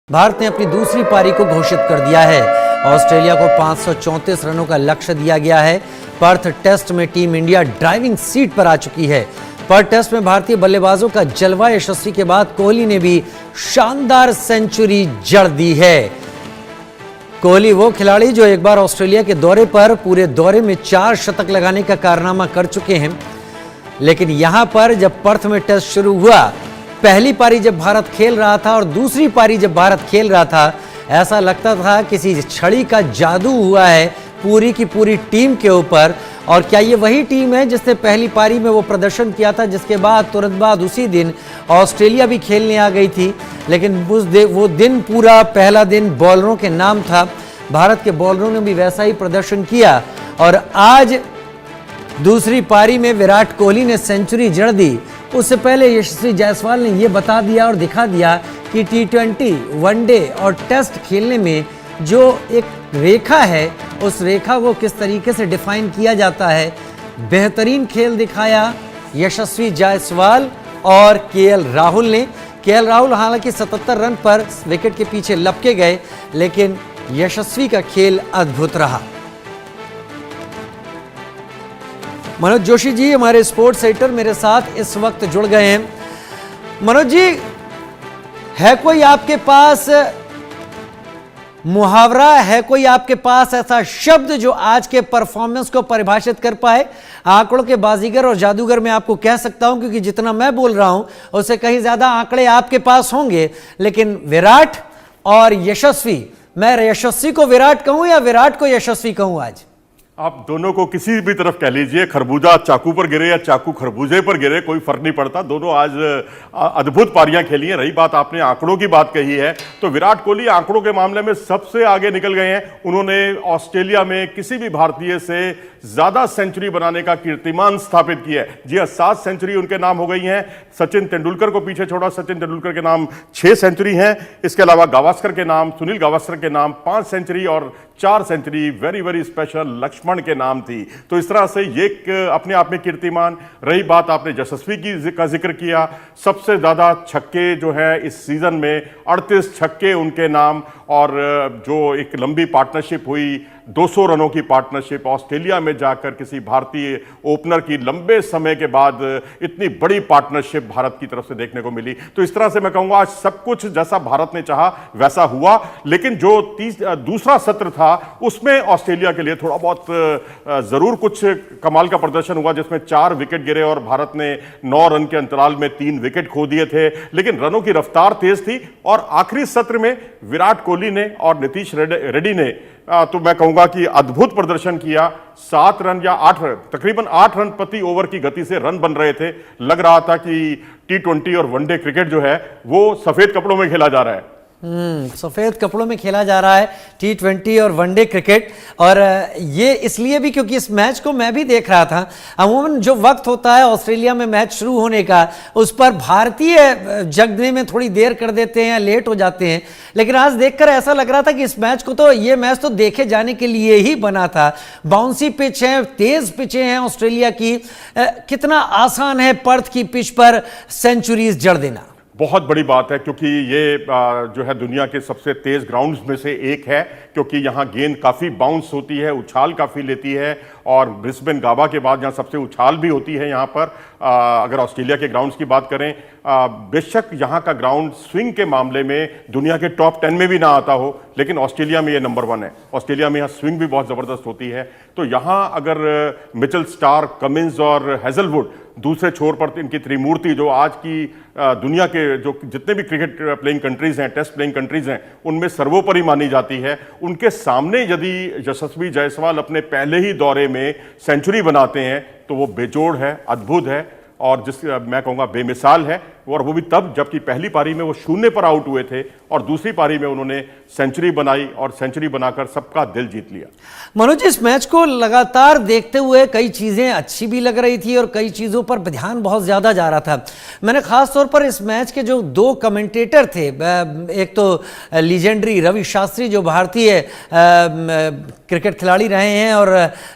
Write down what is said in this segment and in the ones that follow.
भारत ने अपनी दूसरी पारी को घोषित कर दिया है। ऑस्ट्रेलिया को 534 रनों का लक्ष्य दिया गया है। पर्थ टेस्ट में टीम इंडिया ड्राइविंग सीट पर आ चुकी है। पर्थ टेस्ट में भारतीय बल्लेबाजों का जलवा यशस्वी के बाद कोहली ने भी शानदार सेंचुरी जड़ दी है। कोहली वो खिलाड़ी जो एक बार ऑस्ट्रेलिया के दौरे पर पूरे दौरे में 4 शतक लगाने का कारनामा कर चुके हैं, लेकिन यहां पर जब पर्थ में टेस्ट शुरू हुआ, पहली पारी जब भारत खेल रहा था और दूसरी पारी जब भारत खेल रहा था, ऐसा लगता था किसी छड़ी का जादू हुआ है पूरी की पूरी टीम के ऊपर। और क्या ये वही टीम है जिसने पहली पारी में वो प्रदर्शन किया था, जिसके बाद तुरंत बाद उसी दिन ऑस्ट्रेलिया भी खेलने आ गई थी। लेकिन वो दिन पूरा पहला दिन बॉलरों के नाम था। भारत के बॉलरों ने भी वैसा ही प्रदर्शन किया और आज दूसरी पारी में विराट कोहली ने सेंचुरी जड़ दी। उससे पहले यशस्वी जायसवाल ने यह बता दिया और दिखा दिया कि टी20, वनडे और टेस्ट खेलने में जो एक रेखा है, उस रेखा को किस तरीके से डिफाइन किया जाता है। बेहतरीन खेल दिखाया यशस्वी जायसवाल और केएल राहुल ने। केएल राहुल हालांकि 77 रन पर विकेट के पीछे लपके गए, लेकिन यशस्वी का खेल अद्भुत रहा। मनोज जोशी जी हमारे स्पोर्ट्स एडिटर मेरे साथ इस वक्त जुड़ गए हैं। मनोज जी, है कोई आपके पास मुहावरा, है कोई आपके पास ऐसा शब्द जो आज के परफॉर्मेंस को परिभाषित कर पाए? आंकड़ों के बाजीगर और जादूगर मैं आपको कह सकता हूं, क्योंकि जितना मैं बोल रहा हूं उससे कहीं ज्यादा आंकड़े आपके पास होंगे। लेकिन विराट और यशस्वी, मैं यशस्वी को विराट कहूं या विराट को यशस्वी कहूं? आज आप दोनों को किसी भी तरफ कह लीजिए, खरबूजा चाकू पर गिरे या चाकू खरबूजे पर गिरे, कोई फर्क नहीं पड़ता। दोनों आज अद्भुत पारियां खेली हैं। रही बात, आपने आंकड़ों की बात कही है, तो विराट कोहली आंकड़ों के मामले में सबसे आगे निकल गए हैं। उन्होंने ऑस्ट्रेलिया में किसी भी भारतीय से ज्यादा सेंचुरी बनाने का कीर्तिमान स्थापित किया है। जी हां, 7 सेंचुरी उनके नाम हो गई हैं। सचिन तेंदुलकर को पीछे छोड़ा, सचिन तेंदुलकर के नाम 6 सेंचुरी हैं। इसके अलावा गावस्कर के नाम, सुनील गावस्कर के नाम 5 सेंचुरी और 4 century very very special Laxman के नाम थी। तो इस तरह से ये अपने आप में कीर्तिमान। रही बात, आपने यशस्वी का जिक्र किया, सबसे ज्यादा छक्के जो है इस सीजन में 38 छक्के उनके नाम। और जो एक लंबी पार्टनरशिप हुई, 200 रनों की पार्टनरशिप, ऑस्ट्रेलिया में जाकर किसी भारतीय ओपनर की लंबे समय के बाद इतनी बड़ी पार्टनरशिप भारत की तरफ से देखने को मिली। तो इस तरह से मैं कहूंगा आज सब कुछ जैसा भारत ने चाहा वैसा हुआ। लेकिन जो दूसरा सत्र था उसमें ऑस्ट्रेलिया के लिए थोड़ा बहुत जरूर कुछ कमाल का प्रदर्शन हुआ, जिसमें 4 विकेट गिरे और भारत ने 9 रन के अंतराल में 3 विकेट खो दिए थे। लेकिन रनों की रफ्तार तेज थी और आखिरी सत्र में विराट कोहली ने और नीतीश रेड्डी ने तो मैं कहूंगा कि अद्भुत प्रदर्शन किया। 7 रन या 8 रन, तकरीबन 8 रन प्रति ओवर की गति से रन बन रहे थे। लग रहा था कि टी20 और वनडे क्रिकेट जो है वो सफेद कपड़ों में खेला जा रहा है। सफेद कपड़ों में खेला जा रहा है टी20 और वनडे क्रिकेट। और ये इसलिए भी क्योंकि इस मैच को मैं भी देख रहा था। अमूमन जो वक्त होता है ऑस्ट्रेलिया में मैच शुरू होने का, उस पर भारतीय जगने में थोड़ी देर कर देते हैं या लेट हो जाते हैं। लेकिन आज देखकर ऐसा लग रहा था कि इस मैच को तो, ये मैच तो देखे जाने के लिए ही बना था। बाउंसी पिच है, तेज पिचें हैं ऑस्ट्रेलिया की। कितना आसान है पर्थ की पिच पर सेंचुरीज जड़ देना? बहुत बड़ी बात है, क्योंकि ये जो है दुनिया के सबसे तेज ग्राउंड्स में से एक है, क्योंकि यहाँ गेंद काफ़ी बाउंस होती है, उछाल काफ़ी लेती है। और ब्रिस्बेन गाबा के बाद यहाँ सबसे उछाल भी होती है। यहाँ पर अगर ऑस्ट्रेलिया के ग्राउंड्स की बात करें, बेशक यहाँ का ग्राउंड स्विंग के मामले में दुनिया के टॉप 10 में भी ना आता हो, लेकिन ऑस्ट्रेलिया में ये नंबर 1 है। ऑस्ट्रेलिया में यहाँ स्विंग भी बहुत ज़बरदस्त होती है। तो यहाँ अगर मिचेल स्टार्क, कमिंस और हेजलवुड, दूसरे छोर पर इनकी त्रिमूर्ति, जो आज की दुनिया के जो जितने भी क्रिकेट प्लेइंग कंट्रीज हैं, टेस्ट प्लेइंग कंट्रीज हैं, उनमें सर्वोपरि मानी जाती है। उनके सामने यदि यशस्वी जायसवाल अपने पहले ही दौरे में सेंचुरी बनाते हैं तो वो बेजोड़ है, अद्भुत है और मैं कहूँगा बेमिसाल है। और वो भी तब जबकि पहली पारी में वो 0 पर आउट हुए थे और दूसरी पारी में उन्होंने सेंचुरी बनाई और सेंचुरी बनाकर सबका दिल जीत लिया। मनोज, इस मैच को लगातार देखते हुए कई चीज़ें अच्छी भी लग रही थी और कई चीज़ों पर ध्यान बहुत ज़्यादा जा रहा था। मैंने ख़ास तौर पर इस मैच के जो 2 कमेंटेटर थे, एक तो लीजेंडरी रवि शास्त्री जो भारतीय क्रिकेट खिलाड़ी रहे हैं और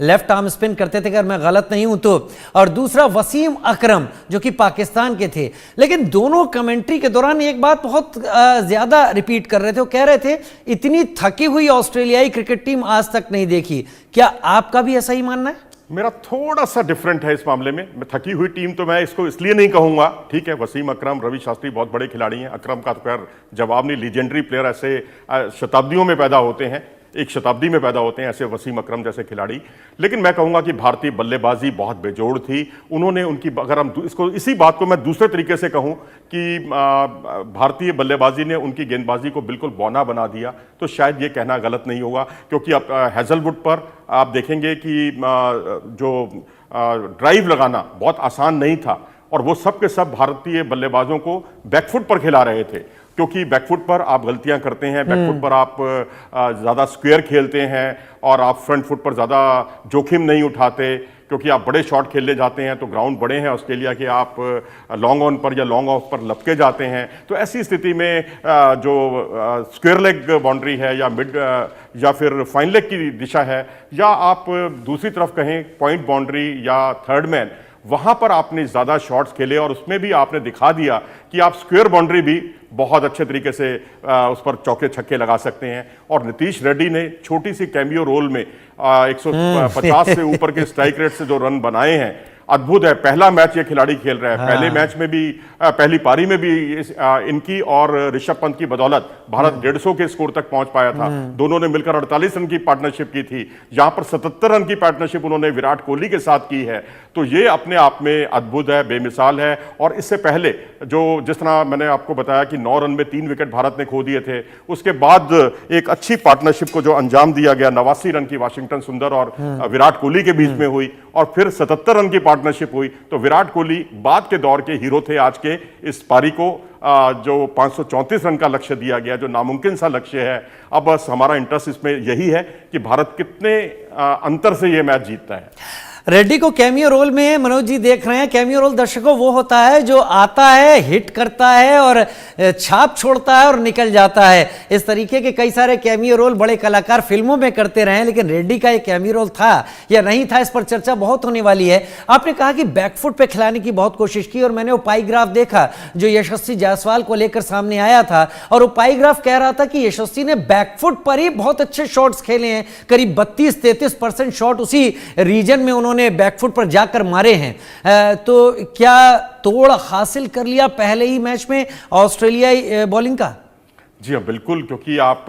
लेफ्ट आर्म स्पिन करते थे अगर मैं गलत नहीं हूँ तो, और दूसरा वसीम अकरम जो कि पाकिस्तान के थे। लेकिन लेकिन दोनों कमेंट्री के दौरान एक बात बहुत ज्यादा रिपीट कर रहे थे। वो कह रहे थे इतनी थकी हुई ऑस्ट्रेलियाई क्रिकेट टीम आज तक नहीं देखी। क्या आपका भी ऐसा ही मानना है? मेरा थोड़ा सा डिफरेंट है इस मामले में। मैं थकी हुई टीम तो मैं इसको इसलिए नहीं कहूंगा, ठीक है, वसीम अकरम, रवि शास्त्री बहुत बड़े खिलाड़ी हैं। अकरम का तो खैर जवाब नहीं, लीजेंडरी प्लेयर ऐसे शताब्दियों में पैदा होते हैं, एक शताब्दी में पैदा होते हैं ऐसे वसीम अकरम जैसे खिलाड़ी। लेकिन मैं कहूंगा कि भारतीय बल्लेबाजी बहुत बेजोड़ थी। उन्होंने उनकी, अगर हम इसको इसी बात को मैं दूसरे तरीके से कहूं कि भारतीय बल्लेबाजी ने उनकी गेंदबाजी को बिल्कुल बौना बना दिया, तो शायद ये कहना गलत नहीं होगा। क्योंकि अब हैजलवुड पर आप देखेंगे कि जो ड्राइव लगाना बहुत आसान नहीं था, और वो सब के सब भारतीय बल्लेबाजों को बैकफुट पर खिला रहे थे। क्योंकि बैकफुट पर आप गलतियां करते हैं, बैकफुट पर आप ज़्यादा स्क्वायर खेलते हैं, और आप फ्रंट फुट पर ज़्यादा जोखिम नहीं उठाते, क्योंकि आप बड़े शॉट खेलने जाते हैं तो ग्राउंड बड़े हैं ऑस्ट्रेलिया के, आप लॉन्ग ऑन पर या लॉन्ग ऑफ पर लपके जाते हैं। तो ऐसी स्थिति में जो स्क्वायर लेग बाउंड्री है या मिड या फिर फाइन लेग की दिशा है, या आप दूसरी तरफ कहें पॉइंट बाउंड्री या थर्ड मैन, वहां पर आपने ज़्यादा शॉट्स खेले, और उसमें भी आपने दिखा दिया कि आप स्क्वायर बाउंड्री भी बहुत अच्छे तरीके से उस पर चौके छक्के लगा सकते हैं। और नीतीश रेड्डी ने छोटी सी कैमियो रोल में 150 से ऊपर के स्ट्राइक रेट से जो रन बनाए हैं, अद्भुत है। पहला मैच ये खिलाड़ी खेल रहा है, पहले मैच में भी, पहली पारी में भी इनकी और ऋषभ पंत की बदौलत भारत 150 के स्कोर तक पहुंच पाया था। दोनों ने मिलकर 48 रन की पार्टनरशिप की थी, यहां पर 77 रन की पार्टनरशिप उन्होंने विराट कोहली के साथ की है। तो ये अपने आप में अद्भुत है, बेमिसाल है। और इससे पहले जो, जिस तरह मैंने आपको बताया कि 9 रन में 3 विकेट भारत ने खो दिए थे, उसके बाद एक अच्छी पार्टनरशिप को जो अंजाम दिया गया, 89 रन की वाशिंगटन सुंदर और विराट कोहली के बीच में हुई, और फिर 77 रन की पार्टनरशिप हुई। तो विराट कोहली बाद के दौर के हीरो थे आज के इस पारी को। जो 534 रन का लक्ष्य दिया गया, जो नामुमकिन सा लक्ष्य है, अब बस हमारा इंटरेस्ट इसमें यही है कि भारत कितने अंतर से ये मैच जीतता है। रेड्डी को कैमियो रोल में मनोज जी देख रहे हैं। कैमियो रोल दर्शकों वो होता है जो आता है, हिट करता है और छाप छोड़ता है और निकल जाता है। इस तरीके के कई सारे कैमियो रोल बड़े कलाकार फिल्मों में करते रहे, लेकिन रेड्डी का एक कैमियो रोल था या नहीं था, इस पर चर्चा बहुत होने वाली है। आपने कहा कि बैकफुट पे खिलाने की बहुत कोशिश की, और मैंने वो पाईग्राफ देखा जो यशस्वी जायसवाल को लेकर सामने आया था, और वो पाईग्राफ कह रहा था कि यशस्वी ने बैकफुट पर ही बहुत अच्छे शॉट्स खेले हैं। करीब 32-33% शॉट उसी रीजन में उन्होंने बैकफुट पर जाकर मारे हैं। तो क्या तोड़ हासिल कर लिया पहले ही मैच में ऑस्ट्रेलियाई बॉलिंग का? जी हाँ, बिल्कुल। क्योंकि आप,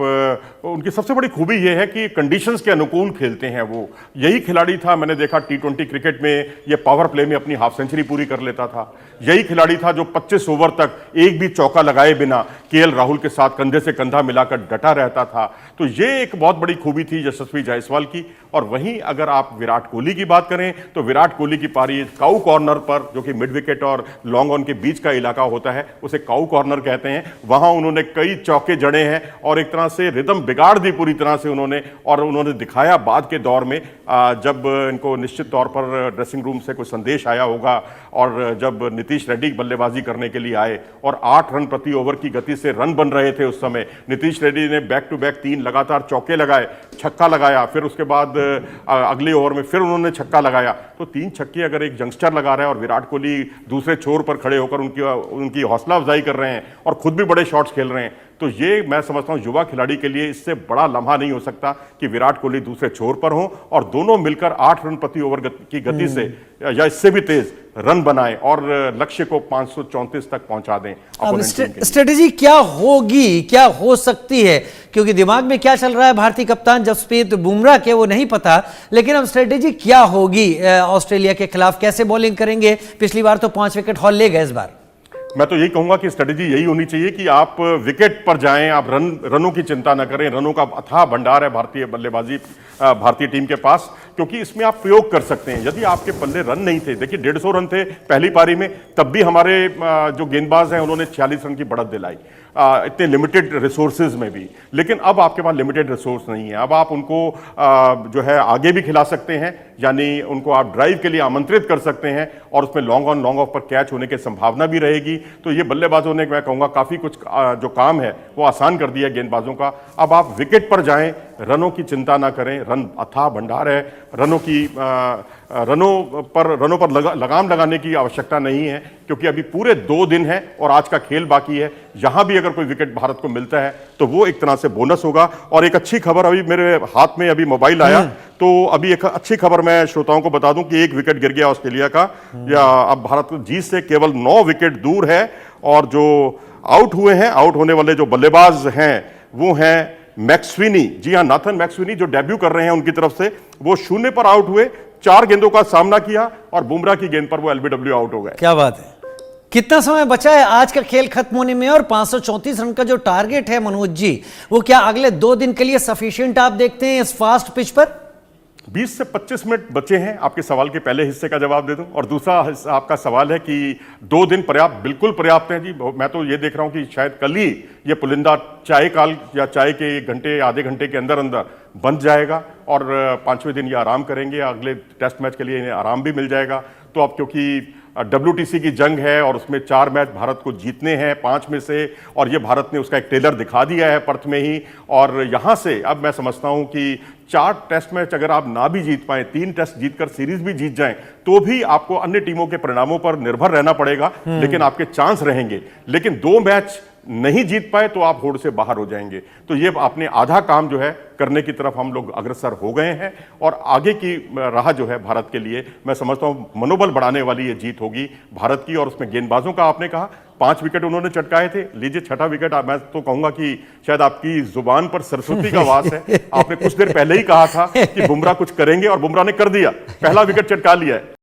उनकी सबसे बड़ी खूबी यह है कि कंडीशंस के अनुकूल खेलते हैं वो। यही खिलाड़ी था, मैंने देखा T20 क्रिकेट में ये पावर प्ले में अपनी हाफ सेंचुरी पूरी कर लेता था। यही खिलाड़ी था जो 25 ओवर तक एक भी चौका लगाए बिना KL राहुल के साथ कंधे से कंधा मिलाकर डटा रहता था। तो ये एक बहुत बड़ी खूबी थी यशस्वी जायसवाल की। और वहीं अगर आप विराट कोहली की बात करें तो विराट कोहली की पारी काऊ कॉर्नर पर, जो कि मिड विकेट और लॉन्ग ऑन के बीच का इलाका होता है, उसे काऊ कॉर्नर कहते हैं, वहां उन्होंने कई चौके जड़े हैं और एक तरह से रिदम बिगाड़ दी पूरी तरह से उन्होंने। और उन्होंने दिखाया बाद के दौर में, जब इनको निश्चित तौर पर ड्रेसिंग रूम से कोई संदेश आया होगा, और जब नीतीश रेड्डी बल्लेबाजी करने के लिए आए और 8 रन प्रति ओवर की गति से रन बन रहे थे उस समय, नीतीश रेड्डी ने बैक टू बैक 3 लगातार चौके लगाए, छक्का लगाया, फिर उसके बाद अगले ओवर में फिर उन्होंने छक्का लगाया। तो 3 छक्के अगर एक यंगस्टर लगा रहा है और विराट कोहली दूसरे छोर पर खड़े होकर उनकी हौसला अफजाई कर रहे हैं और खुद भी बड़े शॉट्स खेल रहे हैं, तो ये मैं समझता हूं युवा खिलाड़ी के लिए इससे बड़ा लम्हा नहीं हो सकता कि विराट कोहली दूसरे छोर पर हो और दोनों मिलकर 8 रन प्रति ओवर की गति से या इससे भी तेज रन बनाएं और लक्ष्य को 534 तक पहुंचा दें। अब स्ट्रेटेजी क्या होगी, क्या हो सकती है, क्योंकि दिमाग में क्या चल रहा है भारतीय कप्तान जसप्रीत बुमराह के वो नहीं पता, लेकिन अब स्ट्रेटेजी क्या होगी ऑस्ट्रेलिया के खिलाफ, कैसे बॉलिंग करेंगे? पिछली बार तो 5 विकेट हॉल ले गए, इस बार मैं तो यही कहूंगा कि स्ट्रेटेजी यही होनी चाहिए कि आप विकेट पर जाएं, आप रनों की चिंता न करें। रनों का अथाह भंडार है भारतीय बल्लेबाजी, भारतीय टीम के पास, क्योंकि इसमें आप प्रयोग कर सकते हैं। यदि आपके पल्ले रन नहीं थे, देखिए 150 रन थे पहली पारी में, तब भी हमारे जो गेंदबाज हैं उन्होंने 46 रन की बढ़त दिलाई, इतने लिमिटेड रिसोर्सेज में भी। लेकिन अब आपके पास लिमिटेड रिसोर्स नहीं है, अब आप उनको जो है आगे भी खिला सकते हैं, यानी उनको आप ड्राइव के लिए आमंत्रित कर सकते हैं और उसमें लॉन्ग ऑन लॉन्ग ऑफ पर कैच होने की संभावना भी रहेगी। तो ये बल्लेबाजों ने, मैं कहूँगा, काफ़ी कुछ जो काम है वो आसान कर दिया गेंदबाजों का। अब आप विकेट पर जाएं, रनों की चिंता ना करें, रन अथाह भंडार है, रनों पर लगाम लगाने की आवश्यकता नहीं है, क्योंकि अभी पूरे 2 दिन है और आज का खेल बाकी है। यहां भी अगर कोई विकेट भारत को मिलता है तो वो एक तरह से बोनस होगा। और एक अच्छी खबर, अभी मेरे हाथ में अभी मोबाइल आया, तो अभी एक अच्छी खबर मैं श्रोताओं को बता दूं कि 1 विकेट गिर गया ऑस्ट्रेलिया का, या अब भारत जीत से केवल 9 विकेट दूर है। और जो आउट हुए हैं, आउट होने वाले जो बल्लेबाज हैं वो हैं मैक्सविनी, जी हां, नाथन मैक्सविनी, जो डेब्यू कर रहे हैं उनकी तरफ से, वो 0 पर आउट हुए, 4 गेंदों का सामना किया और बुमराह की गेंद पर वो एलबीडब्ल्यू आउट हो गए। क्या बात है। कितना समय बचा है आज का खेल खत्म होने में, और 534 रन का जो टारगेट है मनोज जी, वो क्या अगले 2 दिन के लिए सफिशिएंट आप देखते हैं इस फास्ट पिच पर? 20 से 25 मिनट बचे हैं। आपके सवाल के पहले हिस्से का जवाब दे दूं, और दूसरा हिस्सा आपका सवाल है कि 2 दिन पर्याप्त, बिल्कुल पर्याप्त है जी। मैं तो ये देख रहा हूं कि शायद कल ही ये पुलिंदा चाय काल या चाय के 1 घंटे आधे घंटे के अंदर अंदर बन जाएगा, और 5वें दिन ये आराम करेंगे, अगले टेस्ट मैच के लिए इन्हें आराम भी मिल जाएगा। तो अब क्योंकि WTC की जंग है और उसमें 4 मैच भारत को जीतने हैं 5 में से, और ये भारत ने उसका एक टेलर दिखा दिया है पर्थ में ही। और यहां से अब मैं समझता हूं कि 4 टेस्ट मैच अगर आप ना भी जीत पाए, 3 टेस्ट जीतकर सीरीज भी जीत जाएं, तो भी आपको अन्य टीमों के परिणामों पर निर्भर रहना पड़ेगा, लेकिन आपके चांस रहेंगे। लेकिन 2 मैच नहीं जीत पाए तो आप होड़ से बाहर हो जाएंगे। तो ये आपने आधा काम जो है करने की तरफ हम लोग अग्रसर हो गए हैं, और आगे की राह जो है भारत के लिए, मैं समझता हूं मनोबल बढ़ाने वाली ये जीत होगी भारत की। और उसमें गेंदबाजों का आपने कहा 5 विकेट उन्होंने चटकाए थे, लीजिए 6ठा विकेट। मैं तो कहूंगा कि शायद आपकी जुबान पर सरस्वती का वास है। आपने कुछ देर पहले ही कहा था कि बुमराह कुछ करेंगे, और बुमराह ने कर दिया, पहला विकेट चटका लिया है।